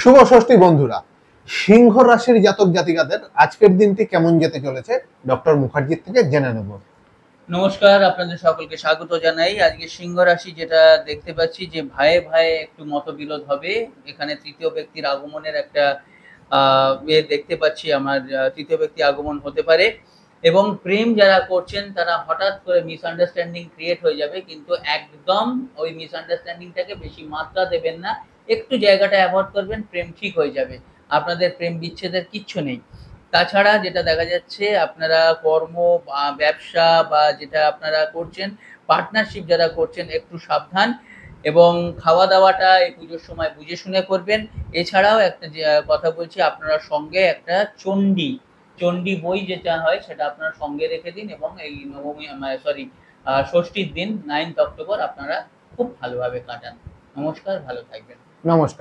শুভ ষষ্ঠী বন্ধুরা। সিংহ রাশির জাতক জাতিকাদের আজকের দিনটি কেমন যেতে চলেছে ডক্টর মুখার্জির থেকে জেনে নেব। নমস্কার, আপনাদের সকলকে স্বাগত জানাই। আজকে সিংহ রাশি যেটা দেখতে পাচ্ছি যে ভাইয়ে ভাইয়ে একটু মতবিরোধ হবে। এখানে তৃতীয় ব্যক্তির আগমনের একটা দেখতে পাচ্ছি। আমার তৃতীয় ব্যক্তি আগমন হতে পারে এবং প্রেম যারা করছেন তারা হঠাৎ করে মিসআন্ডারস্ট্যান্ডিং ক্রিয়েট হয়ে যাবে, কিন্তু একদম ওই মিসআন্ডারস্ট্যান্ডিংটাকে বেশি মাত্রা দেবেন না, একটু জায়গাটা অ্যাভয়েড করবেন, প্রেম ঠিক হয়ে যাবে। আপনাদের প্রেম বিচ্ছেদের কিচ্ছু নেই। তাছাড়া যেটা দেখা যাচ্ছে, আপনারা কর্ম বা ব্যবসা বা যেটা আপনারা করছেন, পার্টনারশিপ যারা করছেন, একটু সাবধান এবং খাওয়া দাওয়াটা এই পুজোর সময় বুঝে শুনে করবেন। এছাড়াও একটা যে কথা বলছি, আপনারা সঙ্গে একটা চণ্ডী চণ্ডী বই যেটা হয় সেটা আপনারা সঙ্গে রেখে দিন এবং এই নবমী সরি ষষ্ঠীর দিন 9th অক্টোবর আপনারা খুব ভালোভাবে কাটান। নমস্কার, ভালো থাকবেন। নমস্কার।